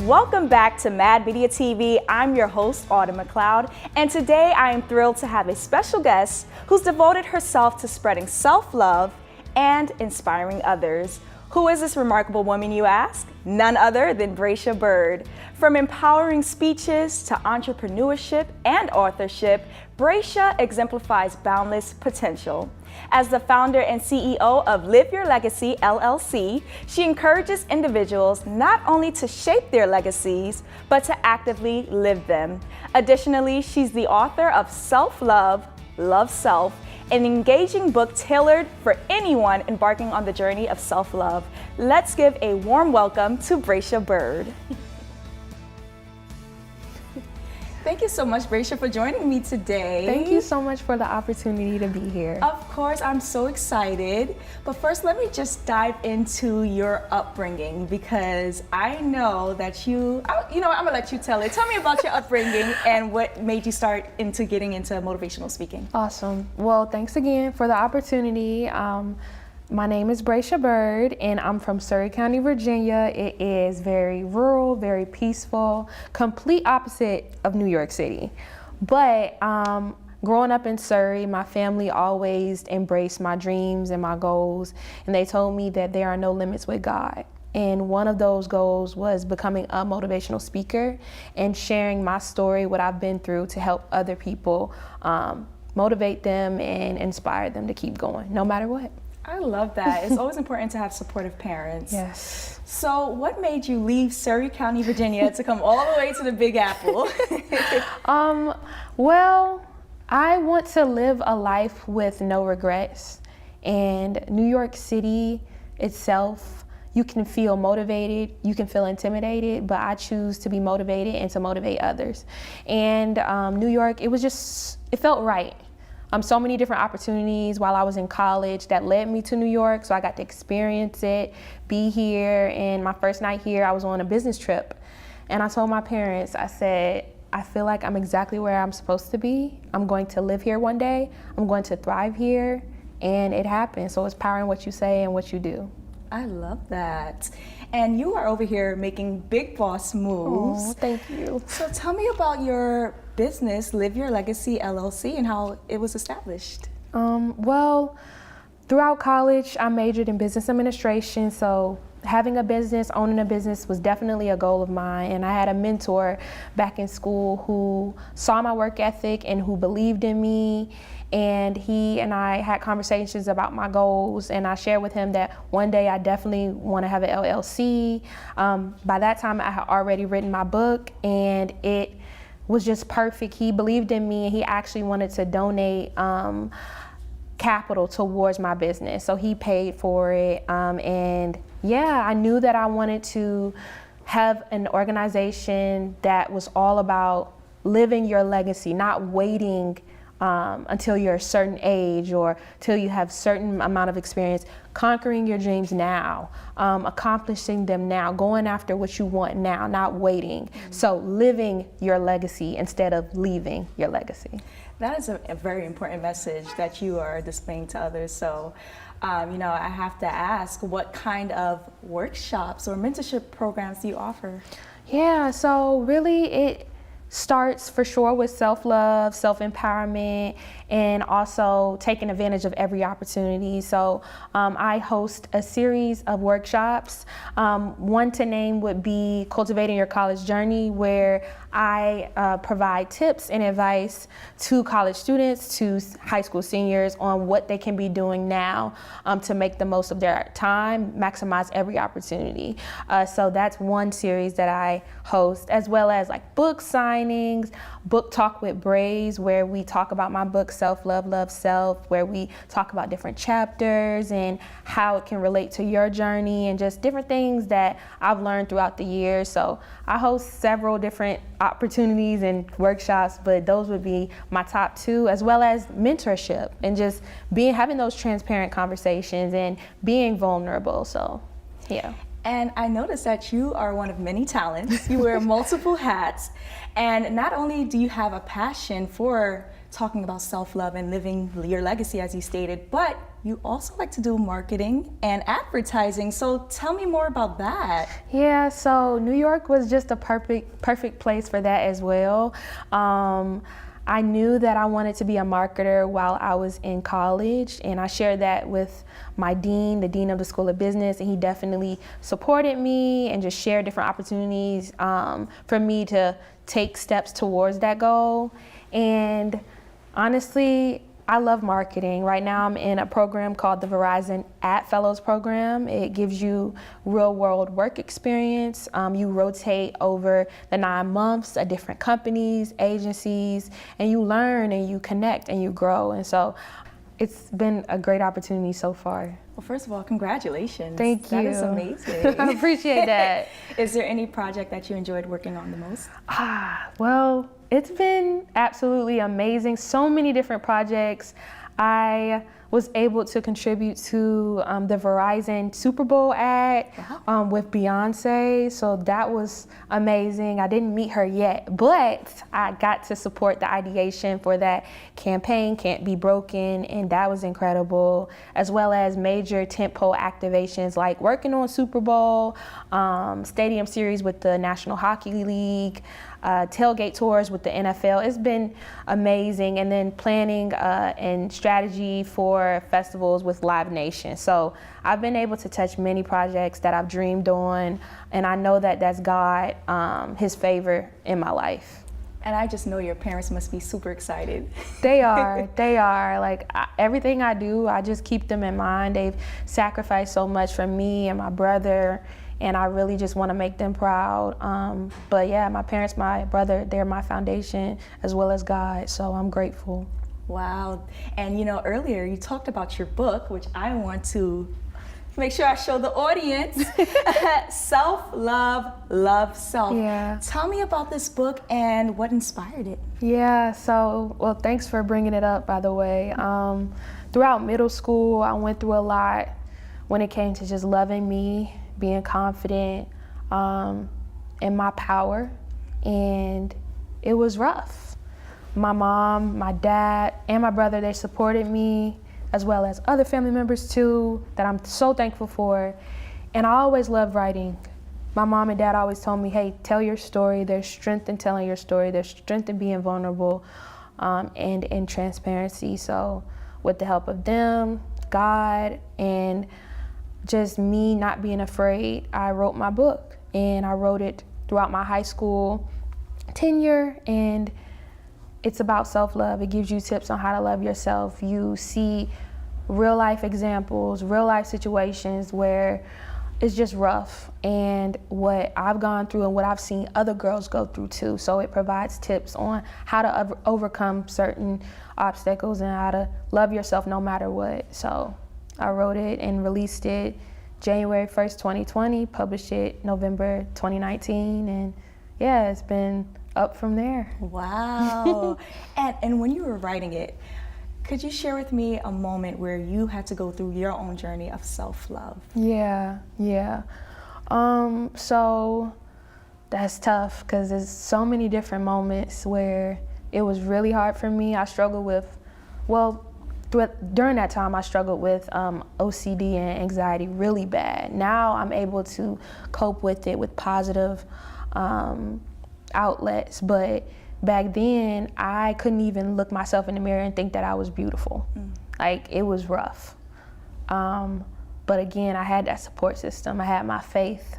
Welcome back to Mad Media TV. I'm your host, Autumn McLeod, and today I am thrilled to have a special guest who's devoted herself to spreading self-love and inspiring others. Who is this remarkable woman, you ask? None other than Brécha Byrd. From empowering speeches to entrepreneurship and authorship, Brécha exemplifies boundless potential. As the founder and CEO of Live Your Legacy, LLC, she encourages individuals not only to shape their legacies, but to actively live them. Additionally, she's the author of Self-Love, Love Self, an engaging book tailored for anyone embarking on the journey of self-love. Let's give a warm welcome to Brécha Byrd. Thank you so much, Brécha, for joining me today. Thank you so much for the opportunity to be here. Of course, I'm so excited. But first, let me just dive into your upbringing, because I know that I'm gonna let you tell it. Tell me about your upbringing and what made you start into getting into motivational speaking. Awesome. Well, thanks again for the opportunity. My name is Brécha Byrd, and I'm from Surry County, Virginia. It is very rural, very peaceful, complete opposite of New York City. But growing up in Surry, my family always embraced my dreams and my goals, and they told me that there are no limits with God. And one of those goals was becoming a motivational speaker and sharing my story, what I've been through, to help other people, motivate them and inspire them to keep going, no matter what. I love that. It's always important to have supportive parents. Yes. So what made you leave Surry County, Virginia to come all the way to the Big Apple? Well, I want to live a life with no regrets. And New York City itself, you can feel motivated, you can feel intimidated, but I choose to be motivated and to motivate others. And New York, it felt right. So many different opportunities while I was in college that led me to New York, so I got to experience it, be here, and my first night here, I was on a business trip. And I told my parents, I said, I feel like I'm exactly where I'm supposed to be. I'm going to live here one day, I'm going to thrive here, and it happened. So it's power in what you say and what you do. I love that. And you are over here making big boss moves. Oh, thank you. So tell me about your business, Live Your Legacy, LLC, and how it was established. Well, throughout college, I majored in business administration, so having a business, owning a business was definitely a goal of mine. And I had a mentor back in school who saw my work ethic and who believed in me. And he and I had conversations about my goals, and I shared with him that one day I definitely want to have an LLC. By that time, I had already written my book, and it was just perfect. He believed in me, and he actually wanted to donate capital towards my business. So he paid for it, and yeah, I knew that I wanted to have an organization that was all about living your legacy, not waiting until you're a certain age or till you have certain amount of experience, conquering your dreams now, accomplishing them now, going after what you want now, not waiting. Mm-hmm. So living your legacy instead of leaving your legacy. That is a very important message that you are displaying to others. So, I have to ask, what kind of workshops or mentorship programs do you offer? Yeah, so really it starts for sure with self-love, self-empowerment, and also taking advantage of every opportunity. So I host a series of workshops. One to name would be Cultivating Your College Journey, where I provide tips and advice to college students, to high school seniors on what they can be doing now to make the most of their time, maximize every opportunity. So that's one series that I host, as well as like book signings, book talk with Brécha, where we talk about my book, Self-Love, Love Self, where we talk about different chapters and how it can relate to your journey and just different things that I've learned throughout the years. So I host several different opportunities and workshops, but those would be my top two, as well as mentorship and just having those transparent conversations and being vulnerable. So, yeah. And I noticed that you are one of many talents. You wear multiple hats. And not only do you have a passion for talking about self-love and living your legacy, as you stated, but you also like to do marketing and advertising. So tell me more about that. Yeah, so New York was just a perfect place for that as well. I knew that I wanted to be a marketer while I was in college, and I shared that with my dean, the dean of the School of Business, and he definitely supported me and just shared different opportunities for me to take steps towards that goal. And honestly, I love marketing. Right now I'm in a program called the Verizon Ad Fellows program. It gives you real world work experience. You rotate over the 9 months at different companies, agencies, and you learn and you connect and you grow. And so it's been a great opportunity so far. Well, first of all, congratulations. Thank you. That is amazing. I appreciate that. Is there any project that you enjoyed working on the most? Well, it's been absolutely amazing. So many different projects. I was able to contribute to the Verizon Super Bowl ad with Beyonce. So that was amazing. I didn't meet her yet, but I got to support the ideation for that campaign, Can't Be Broken, and that was incredible, as well as major tentpole activations like working on Super Bowl, stadium series with the National Hockey League, tailgate tours with the NFL. It's been amazing. And then planning and strategy for festivals with Live Nation. So I've been able to touch many projects that I've dreamed on, and I know that that's God, his favor in my life. And I just know your parents must be super excited. They are. Like everything I do, I just keep them in mind. They've sacrificed so much for me and my brother, and I really just want to make them proud. But yeah, my parents, my brother, they're my foundation as well as God, so I'm grateful. Wow. And you know, earlier you talked about your book, which I want to make sure I show the audience. Self-Love, Love Self. Yeah. Tell me about this book and what inspired it. Yeah, so, well, thanks for bringing it up, by the way. Throughout middle school, I went through a lot when it came to just loving me, being confident in my power, and it was rough. My mom, my dad, and my brother, they supported me, as well as other family members too, that I'm so thankful for. And I always loved writing. My mom and dad always told me, hey, tell your story. There's strength in telling your story. There's strength in being vulnerable and in transparency. So with the help of them, God, and just me not being afraid, I wrote my book. And I wrote it throughout my high school tenure, and it's about self-love. It gives you tips on how to love yourself. You see real life examples, real life situations where it's just rough, and what I've gone through and what I've seen other girls go through too. So it provides tips on how to overcome certain obstacles and how to love yourself no matter what. So I wrote it and released it January 1st, 2020, published it November 2019, and yeah, it's been up from there. Wow. and when you were writing it, could you share with me a moment where you had to go through your own journey of self-love? Yeah. So that's tough because there's so many different moments where it was really hard for me. I struggled with, during that time I struggled with OCD and anxiety really bad. Now I'm able to cope with it with positive outlets, but back then, I couldn't even look myself in the mirror and think that I was beautiful. Like, it was rough. But again, I had that support system. I had my faith.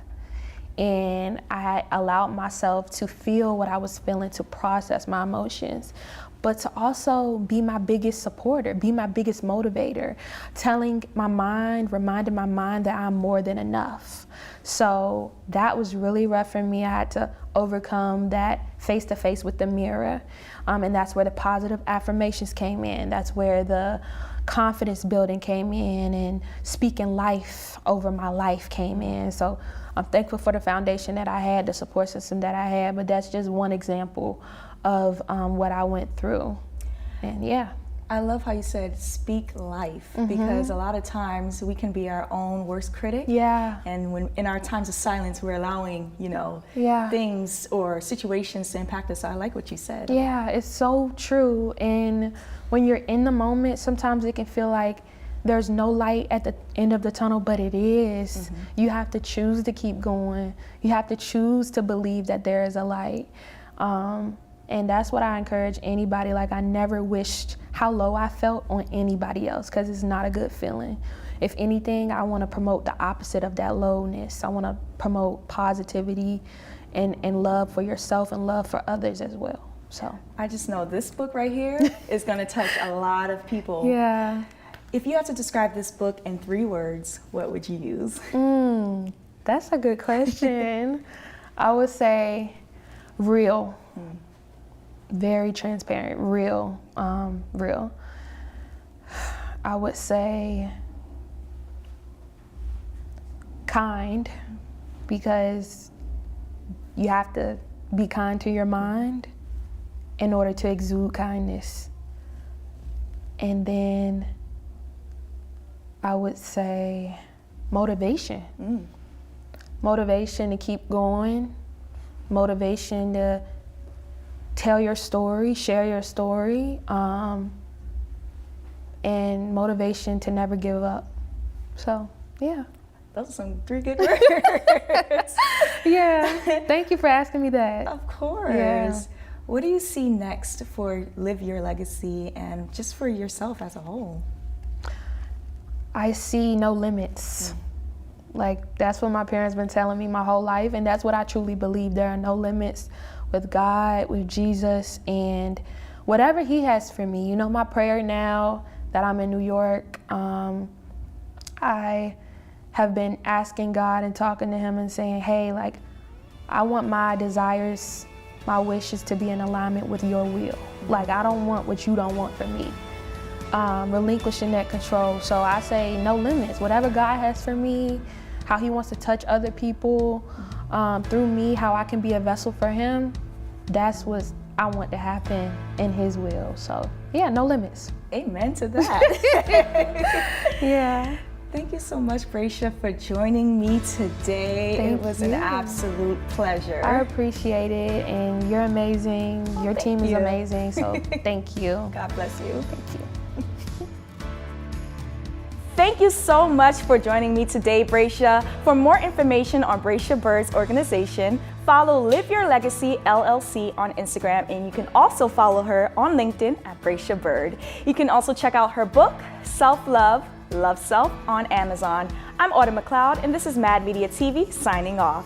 And I allowed myself to feel what I was feeling, to process my emotions, but to also be my biggest supporter, be my biggest motivator, reminding my mind that I'm more than enough. So that was really rough for me. I had to overcome that face-to-face with the mirror. And that's where the positive affirmations came in. That's where the confidence building came in, and speaking life over my life came in. So I'm thankful for the foundation that I had, the support system that I had, but that's just one example of what I went through. And yeah. I love how you said speak life, because a lot of times we can be our own worst critic. Yeah. And when in our times of silence, we're allowing, things or situations to impact us. So I like what you said. Yeah, it's so true. And when you're in the moment, sometimes it can feel like there's no light at the end of the tunnel, but it is. You have to choose to keep going. You have to choose to believe that there is a light. And that's what I encourage anybody. Like, I never wished how low I felt on anybody else, because it's not a good feeling. If anything, I want to promote the opposite of that lowness. I want to promote positivity and love for yourself and love for others as well. So I just know this book right here is going to touch a lot of people. Yeah. If you had to describe this book in 3 words, what would you use? That's a good question. I would say real. Very transparent, real, real. I would say kind, because you have to be kind to your mind in order to exude kindness. And then I would say motivation. Motivation to keep going, motivation to tell your story, share your story, and motivation to never give up. So, yeah. Those are some 3 good words. Yeah. Thank you for asking me that. Of course. Yeah. What do you see next for Live Your Legacy and just for yourself as a whole? I see no limits. Like, that's what my parents been telling me my whole life, and that's what I truly believe. There are no limits with God, with Jesus, and whatever He has for me. My prayer now that I'm in New York, I have been asking God and talking to Him and saying, hey, like, I want my desires, my wishes to be in alignment with your will. Like, I don't want what you don't want for me. Relinquishing that control. So I say no limits. Whatever God has for me, how He wants to touch other people through me, how I can be a vessel for Him, that's what I want to happen in His will. So yeah, no limits. Amen to that. Yeah. Thank you so much, Brécha, for joining me today. It was an absolute pleasure. I appreciate it, and you're amazing. Your team is amazing, so thank you. God bless you. Thank you. Thank you so much for joining me today, Brécha. For more information on Brécha Byrd's organization, follow Live Your Legacy LLC on Instagram, and you can also follow her on LinkedIn at Brécha Byrd. You can also check out her book, Self-Love, Love Self, on Amazon. I'm Autumn McLeod, and this is Mad Media TV signing off.